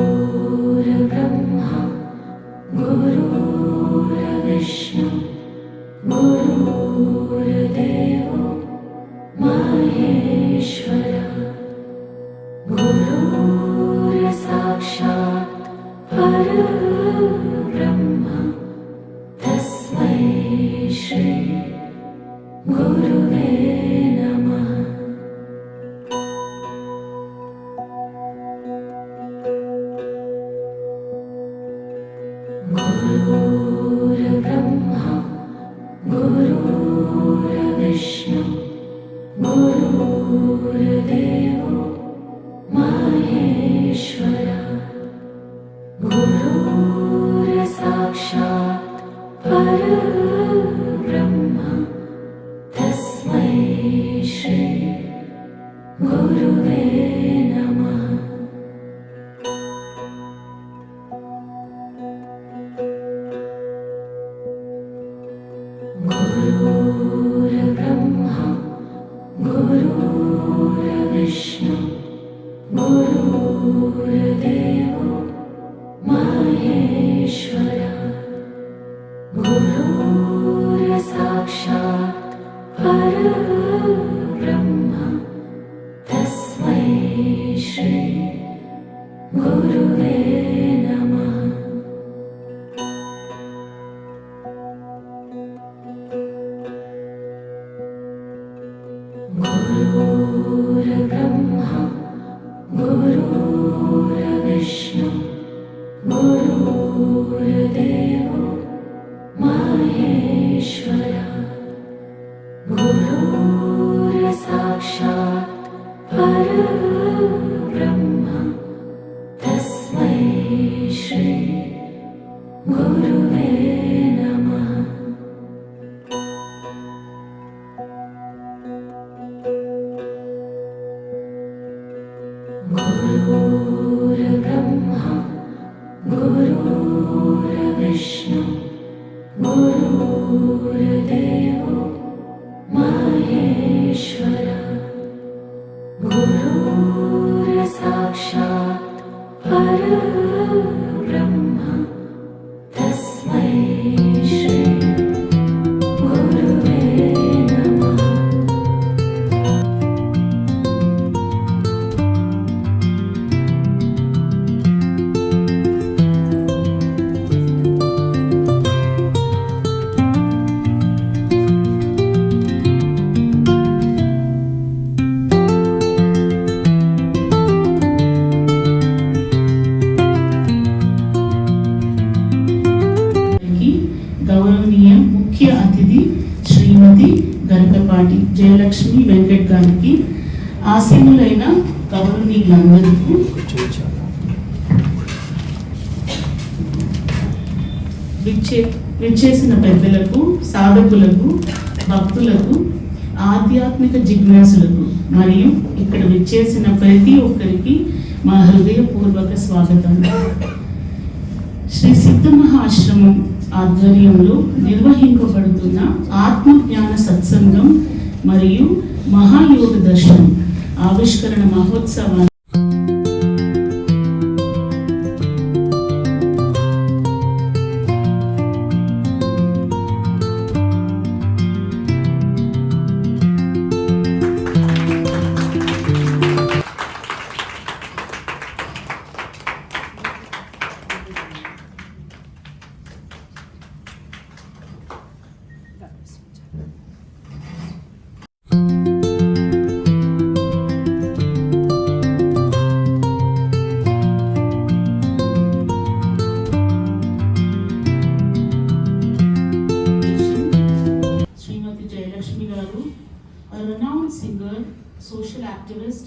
गुरुर्ब्रह्मा गुरुर्विष्णु गुरुर्देवो महेश्वर गुरुर्साक्षात् परब्रह्म तस्मै श्री गुरुवे नमः। गुरुर्ब्रह्मा गुरुर्विष्णु गुरुर्देवो महेश्वर गुरुर्साक्षात् परब्रह्म तस्मै श्री गुरुवे नमः। गुरुर्ब्रह्मा गुरुर्विष्णु गुरुर्देवो महेश्वर गुरुर्साक्षात् परब्रह्म तस्मै श्री गुरुवे नमः। गुरुर्ब्रह्मा गुरुर्विष्णु गुरुर्देवो महेश्वर गुरुर्साक्षात् परब्रह्म तस्मै श्री गुरुवे नमः। गुरुर्ब्रह्मा गुरुर्विष्णु गुरुर्देवो महेश्वर गुरुर्साक्षात् परब्रह्म तस्मै श्री गुरुवे नमः। గౌరవనీయ ముఖ్య అతిథి శ్రీమతి గరికపాటి జయలక్ష్మి వెంకట్ గారికి ఆసీనులైన గౌరవనీయులందరికీ విచ్చేసిన పెద్దలకు సాధకులకు భక్తులకు ఆధ్యాత్మిక జిజ్ఞాసులకు మరియు ఇక్కడ విచ్చేసిన ప్రతి ఒక్కరికి మా హృదయపూర్వక స్వాగతం. శ్రీ సిద్ధమహాశ్రమం ఆధ్వర్యంలో నిర్వహింపబడుతున్న ఆత్మజ్ఞాన సత్సంగం మరియు మహాయోగ దర్శనం ఆవిష్కరణ మహోత్సవాన్ని singer, social activist,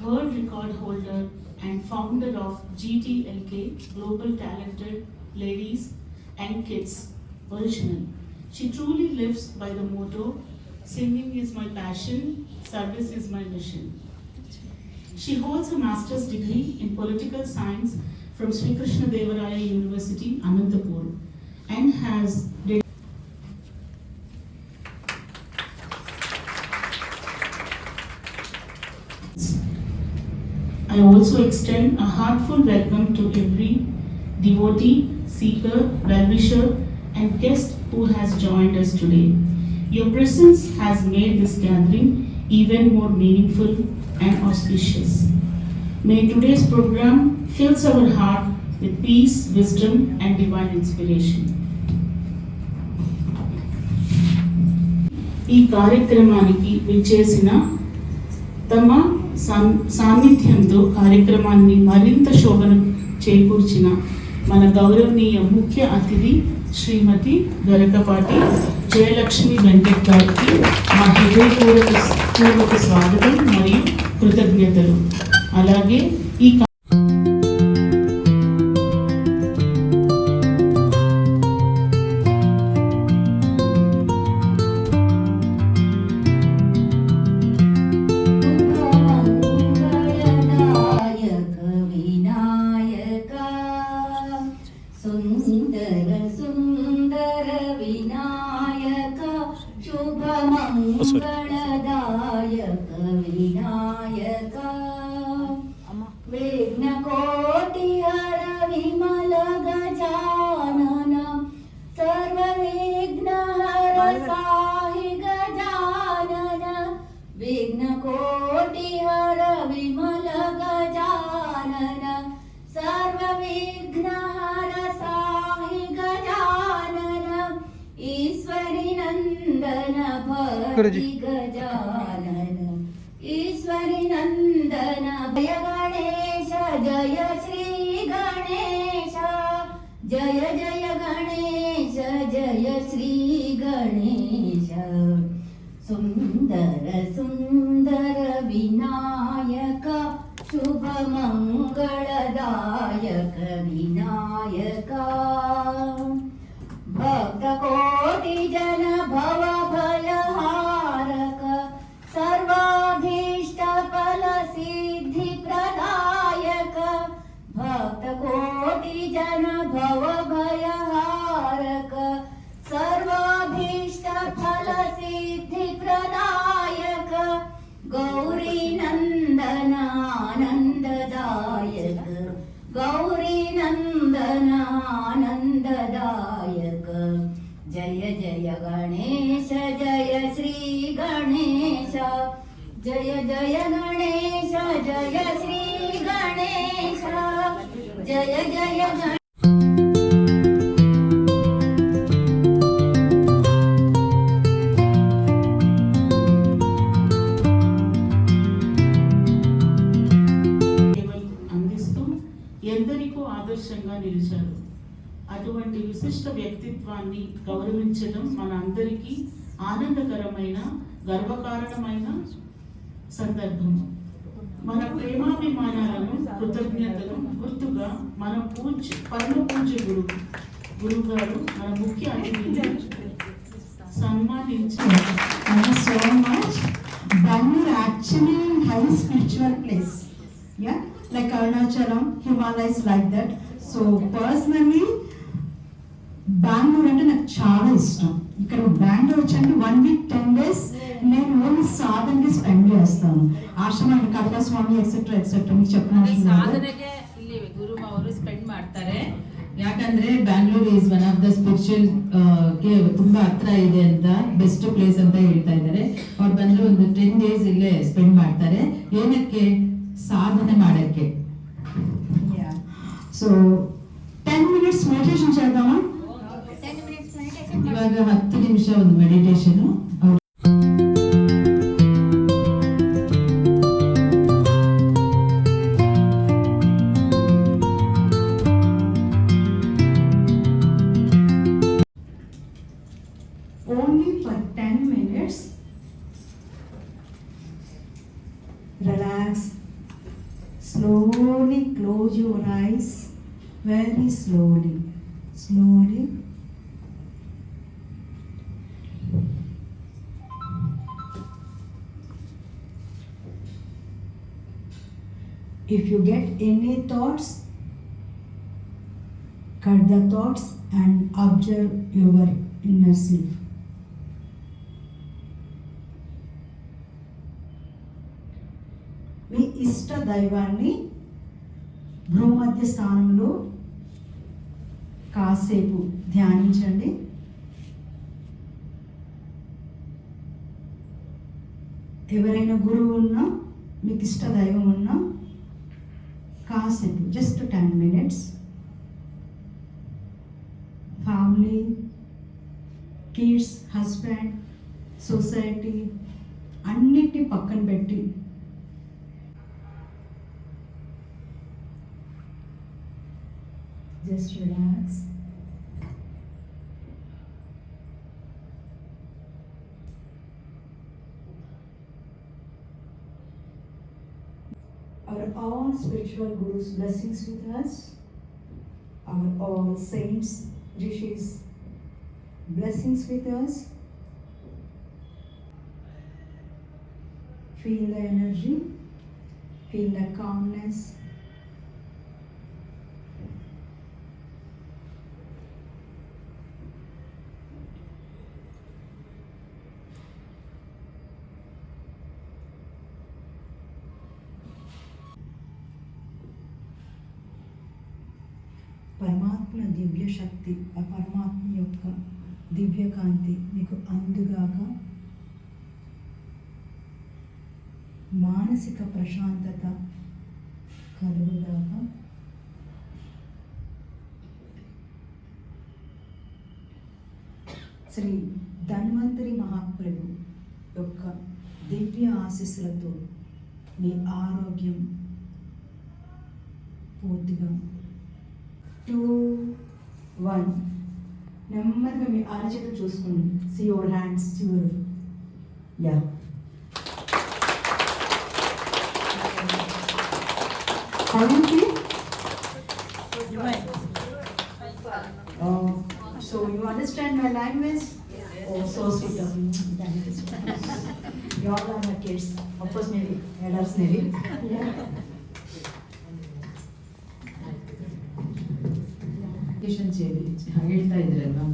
world record holder and founder of GTLK, Global Talented Ladies and Kids Original. She truly lives by the motto, singing is my passion, service is my mission. She holds a master's degree in political science from Sri Krishna Devaraya University, Anantapur, and has I also extend a heartfelt welcome to every devotee, seeker, well-wisher, and guest who has joined us today. Your presence has made this gathering even more meaningful and auspicious. May today's program fills our heart with peace, wisdom, and divine inspiration. ఈ కార్యక్రమానికి విచ్చేసిన తమ సాన్నిధ్యంతో కార్యక్రమాన్ని మరింత శోభను చేకూర్చిన మన గౌరవనీయ ముఖ్య అతిథి శ్రీమతి గరకపాటి జయలక్ష్మి వెంకట్ గారికి మా హృదయపూర్వక స్వాగతం మరియు కృతజ్ఞతలు. అలాగే ఈ विघ्नकोटि हर विमल गजानन सर्वविघ्न हर साहि गजानन विघ्नकोटि हर विमल गजानन सर्वविघ्न हर साहि गजानन ईश्वरी नंदन भक्ति गजानन ईश्वरी नंदन जय गणेश जय श्री गणेश जय जय गणेश जय श्री गणेश सुंदर सुंदर विनायक शुभ मंगलदायक विनायक भक्त कोटि जन भव भयहारक सर्वाभीष्ट फल सिद्धि प्रदायक भक्त कोटि जन भव भयहारक सर्वाभीष्ट फल सिद्धि प्रदायक गौरी नंदन आनंददायक गौरी नंदन आनंददायक जय जय गणेश जय श्री गणेश जय जय गणेश जय श्री गणेश जय जय गणेश అందిస్తూ ఎందరికో ఆదర్శంగా నిలిచారు. అటువంటి విశిష్ట వ్యక్తిత్వాన్ని గౌరవించడం మన అందరికీ ఆనందకరమైన గర్వకారణమైన సందర్భం. మన ప్రేమాభిమానాలను కృతజ్ఞతలు గుర్తుగా మన పరమ పూజ్య గురువు గారు మన ముఖ్య అతిథిని సన్మానించారు. Thank you so much. Bangalore actually has a spiritual place. Yeah, like Arunachalam, Himalayas like that. So personally, Bengaluru అంటే నాకు చాలా ఇష్టం. ఇక్కడ బెంగళూరు వచ్చి 1 week 10 days నేను ఓన్లీ సాధనకి స్పెండ్ చేస్తాను. ಆಶ್ರಮ ಕಡಲ ಸ್ವಾಮಿ ಎಕ್ಸೆಟ್ರಾ ಎಕ್ಸೆಟ್ರಾ ನೀವು చెప్పిన ಸಾಧನೆಗೆ ಇಲ್ಲಿ ಗುರು ಅವರು ಸ್ಪೆಂಡ್ ಮಾಡ್ತಾರೆ. ಯಾಕಂದ್ರೆ Bangalore is one of the spiritual ಗೆ ತುಂಬಾ ಹತ್ರ ಇದೆ ಅಂತ ಬೆಸ್ಟ್ ಪ್ಲೇಸ್ ಅಂತ ಹೇಳ್ತಾ ಇದ್ದಾರೆ. ಅವ್ರು ಬಂದ್ರೆ ಒಂದು 10 days ಇಲ್ಲೇ ಸ್ಪೆಂಡ್ ಮಾಡ್ತಾರೆ. ಏನಕ್ಕೆ? ಸಾಧನೆ ಮಾಡಕ್ಕೆ. సో 10 minutes మెడిటేషన్ చేద్దామా? ಇವಾಗ 10 ನಿಮಿಷ ಒಂದು meditation. Only for 10 minutes. Relax. Slowly close your eyes. Very slowly. Slowly. If you get any thoughts, cut the thoughts and observe your inner self. మీ ఇష్ట దైవాన్ని భూమధ్య స్థానంలో కాసేపు ధ్యానించండి. ఎవరైనా గురువు ఉన్నా, మీకు ఇష్ట దైవం ఉన్నా కాసేపు just 10 minutes family, kids, husband, society అన్నిటినీ పక్కన పెట్టి just relax. Our all spiritual gurus' blessings with us, our all saints, rishis' blessings with us. Feel the energy, feel the calmness. పరమాత్మ దివ్య శక్తి, ఆ పరమాత్మ యొక్క దివ్య కాంతి మీకు అందుగాక. మానసిక ప్రశాంతత కలుగుగాక. శ్రీ ధన్వంతరి మహాప్రభు యొక్క దివ్య ఆశీస్సులతో మీ ఆరోగ్యం పూర్తిగా 2, 1 నెమ్మదిగా మీ అరచేతులు చూసుకోండి. సీ యువర్ హ్యాండ్స్, యువర్ యా. So you understand my language? Oh, so sweet of you. Thank you so much. You all are my kids. Of course, maybe elders, maybe. Yeah. ಹೇಳ್ತಾ ಇದ್ರಲ್ವಾ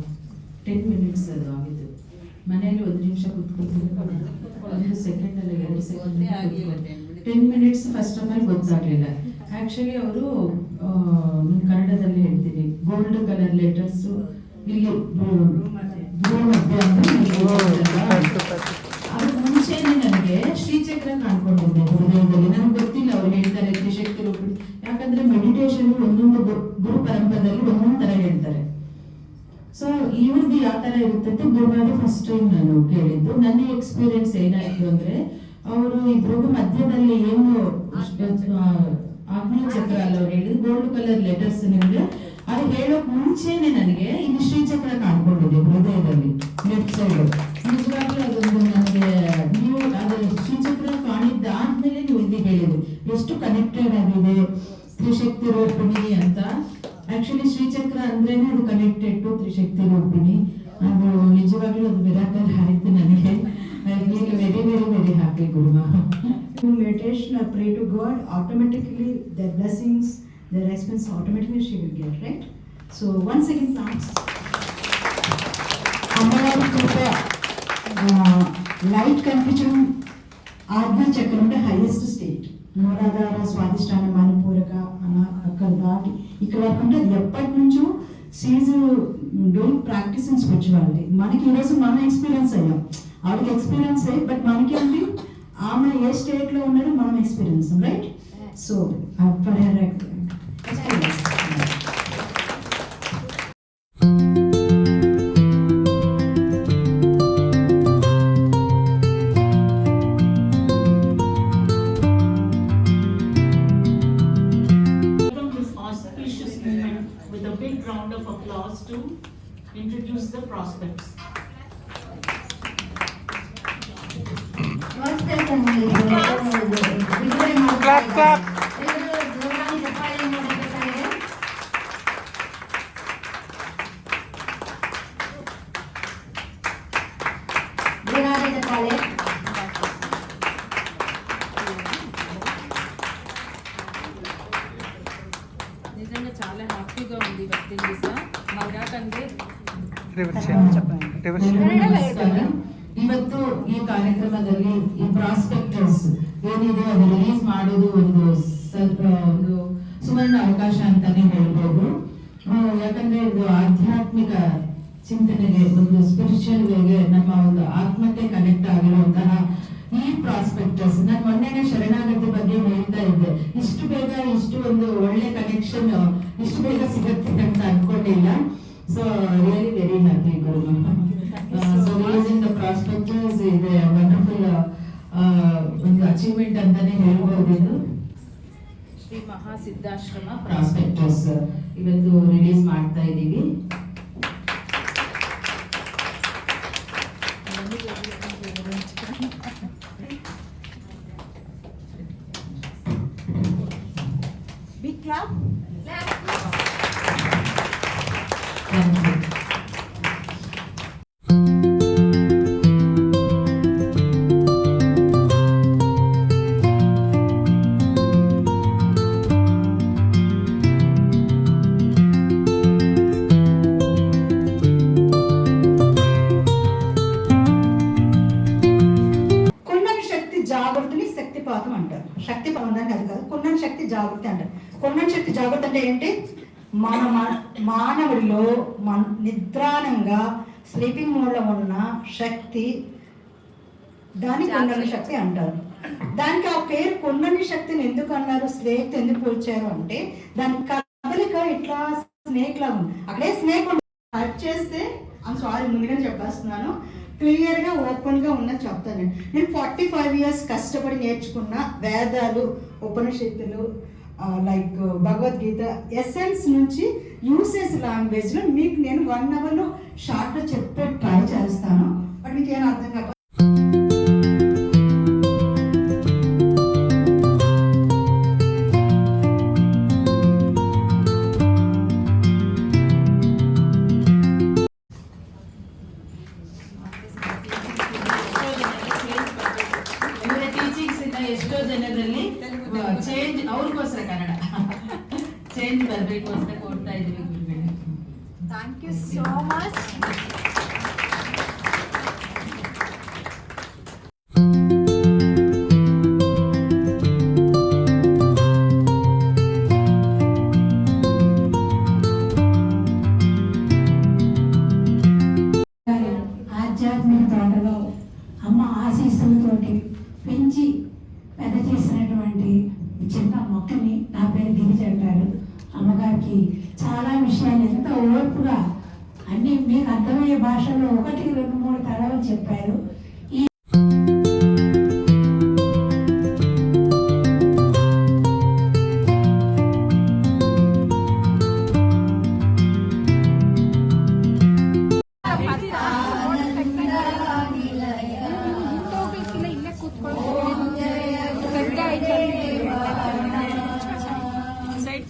10 minutes ಅದು ಆಗಿದ್ದು. ಮನೆಯಲ್ಲಿ 1 ನಿಮಿಷ ಕೂತ್ಕೊಳ್ತಿದ್ರೆ 1 ಸೆಕೆಂಡ್ ಅಲ್ಲಿ 2 second 10 minutes first of all ಗೊತ್ತಾಗ್ಲಿಲ್ಲ. Actually ಅವರು ಕನ್ನಡದಲ್ಲಿ ಹೇಳ್ತೀನಿ, ಗೋಲ್ಡ್ ಕಲರ್ ಲೆಟರ್ಸ್ ಇಲ್ಲಿ ಅದ್ರ ಮುಂಚೆನೆ ನನಗೆ ಶ್ರೀಚಕ್ರ ಕಾಣ್ಕೊಂಡಿದ್ದೆ ಹೃದಯದಲ್ಲಿ. ನನಗೆ ಗೊತ್ತಿಲ್ಲ ಅವ್ರು ಹೇಳ್ತಾರೆ ತ್ರಿಶಕ್ತಿ ರೂಪಿಣಿ, ಯಾಕಂದ್ರೆ ಮೆಡಿಟೇಷನ್ ಒಂದೊಂದು ಗುರು ಪರಂಪರೆಯಲ್ಲಿ ಒಂದೊಂದು ತರ ಹೇಳ್ತಾರೆ. ಸೊ ಇವ್ರದ್ದು ಯಾವ ತರ ಇರುತ್ತೆ ಗುರುವಾದ ಫಸ್ಟ್ ಟೈಮ್ ನಾನು ಕೇಳಿದ್ದು. ನನ್ನ ಎಕ್ಸ್ಪೀರಿಯನ್ಸ್ ಏನಾಯ್ತು ಅಂದ್ರೆ, ಅವರು ಇಬ್ರಿಗೂ ಮಧ್ಯದಲ್ಲಿ ಏನು ಆಗ್ನೇಯ ಚಕ್ರ ಅಲ್ಲ ಅವ್ರು ಹೇಳಿದ್ರು, ಗೋಲ್ಡ್ ಕಲರ್ ಲೆಟರ್ಸ್ ನಿಮ್ಗೆ ಅದು ಹೇಳೋಕ್ ಮುಂಚೆನೆ ನನಗೆ ಇಲ್ಲಿ ಶ್ರೀಚಕ್ರ ಕಾಣ್ಕೊಂಡಿದೆ ಹೃದಯದಲ್ಲಿ ಲೆಫ್ಟ್ ಸೈಡ್. ನಿಜವಾಗ್ಲೂ ಅದೊಂದು ನನಗೆ, ನೀವು ಅದು ಶ್ರೀಚಕ್ರ ಕಾಣಿದ್ದಾದ್ಮೇಲೆ ನೀವು ಇಲ್ಲಿ ಹೇಳಿದ್ರು ಎಷ್ಟು ಕನೆಕ್ಟೆಡ್ ಆಗಿದೆ ತ್ರಿಶಕ್ತಿ ರೂಪಿಣಿ ಅಂತ. ಆಕ್ಚುಲಿ ಶ್ರೀಚಕ್ರ ಅಂದ್ರೇನೆ ಅದು ಕನೆಕ್ಟೆಡ್ ಟು ತ್ರಿಶಕ್ತಿ ರೂಪಿಣಿ. ಅದು ನಿಜವಾಗ್ಲೂ ಅದು ಮಿರಾಕಲ್ ಆಯ್ತು ನನಗೆ. I feel very very very happy Guruma. To meditation or pray to God, automatically their blessings, their response automatically she will get, right? So once again thanks. అమ్మవారి కృప లైట్ కనిపించడం ఆజ్ఞా చక్రం అంటే హైయెస్ట్ స్టేట్. మూలాధార, స్వాదిష్టాన, మణిపూరక అక్కడ దాటి ఇక్కడ వరకు అంటే అది ఎప్పటి నుంచో she's doing practice in spirituality. మనకి ఈరోజు మనం ఎక్స్పీరియన్స్ అయ్యాం, ఆవిడకి ఎక్స్పీరియన్స్ అయ్యి, బట్ మనకేంటి ఆమె ఏ స్టేట్లో ఉన్నారో మనం experience, right? So for her experience. With a big round of applause to introduce the prospects. Clap, clap. నిజంగా చాలా హ్యాపీగా ఉంది వ్యక్తిగా. మాకంటే ಇವತ್ತು ಈ ಕಾರ್ಯಕ್ರಮದಲ್ಲಿ ಈ ಪ್ರಾಸ್ಪೆಕ್ಟರ್ಸ್ ಏನಿದೆ ಅದು ರಿಲೀಸ್ ಮಾಡೋದು ಒಂದು ಒಂದು ಸುವರ್ಣ ಅವಕಾಶ ಅಂತಾನೆ ಹೇಳ್ಬೋದು. ಯಾಕಂದ್ರೆ ಇದು ಆಧ್ಯಾತ್ಮಿಕ ಚಿಂತನೆಗೆ, ಒಂದು ಸ್ಪಿರಿಚುವಲ್ ವೇಗೆ ನಮ್ಮ ಒಂದು ಆತ್ಮಕ್ಕೆ ಕನೆಕ್ಟ್ ಆಗಿರುವಂತಹ ಈ ಪ್ರಾಸ್ಪೆಕ್ಟಸ್, ನಾನು ಮೊನ್ನೆನೆ ಶರಣಾಗತಿ ಬಗ್ಗೆ ಹೇಳ್ತಾ ಇದ್ದೆ, ಇಷ್ಟು ಬೇಗ ಇಷ್ಟು ಒಂದು ಒಳ್ಳೆ ಕನೆಕ್ಷನ್ ಇಷ್ಟು ಬೇಗ ಸಿಗುತ್ತೆ ಅಂತ ಅನ್ಕೊಂಡಿಲ್ಲ. So really very happy Guru. So releasing the prospectus ಇದೆ ವಂಡರ್ಫುಲ್ ಒಂದು ಅಚೀವ್ಮೆಂಟ್ ಅಂತಾನೆ ಹೇಳ್ಬೋದು. ಇದು ಶ್ರೀ ಮಹಾಸಿದ್ಧಾಶ್ರಮ ಪ್ರಾಸ್ಪೆಕ್ಟಸ್ ಇವತ್ತು ರಿಲೀಸ್ ಮಾಡ್ತಾ ಇದ್ದೀವಿ. Big clap. జాగృతిని శక్తిపాతం అంటారు. శక్తిపాతం అని అది కాదు, కొన్నని శక్తి జాగృతి అంటారు. కొన్నని శక్తి జాగృతి అంటే ఏంటి? మానవుడిలో నిద్రానంగా స్లీపింగ్ మోడ్లో ఉన్న శక్తి, దాన్ని కొన్నని శక్తి అంటారు. దానికి ఆ పేరు కొన్నని శక్తిని ఎందుకు అన్నారు, స్నేక్ ఎందుకు పోల్చారు అంటే దాని కదలిక ఇట్లా స్నేక్ లాగా ఉంది. అక్కడే స్నేక్ టచ్ చేస్తే సారీ ముందుగా చెప్పేస్తున్నాను, క్లియర్గా ఓపెన్గా ఉన్నది చెప్తాను. నేను 45 years కష్టపడి నేర్చుకున్న వేదాలు, ఉపనిషత్తులు, లైక్ భగవద్గీత ఎసెన్స్ నుంచి యూసేజ్ లాంగ్వేజ్లో మీకు నేను 1 hourలో షార్ట్లో చెప్పే ట్రై చేస్తాను. బట్ మీకు ఏం అర్థం కాదు. ಎಷ್ಟೋ ಜನರಲ್ಲಿ ಚೇಂಜ್ ಅವ್ರಿಗೋಸ್ಕರ ಕನ್ನಡ ಚೇಂಜ್ ಬರಬೇಕು ಅಂತ ಕೊಡ್ತಾ ಇದೀವಿ ಗುರುಗಳೇ. Thank you so much. ఆధ్యాత్మిక తోటలో అమ్మ ఆశీస్సులతోటి పెంచి పెద్ద చేసినటువంటి చిన్న మొక్కని, నా పేరు గిరిజ అంటారు. అమ్మగారికి చాలా విషయాలు ఎంతో ఓర్పుగా అన్ని మీకు అర్థమయ్యే భాషలో 1, 2, 3 తడవలు చెప్పారు. ఈ సైడ్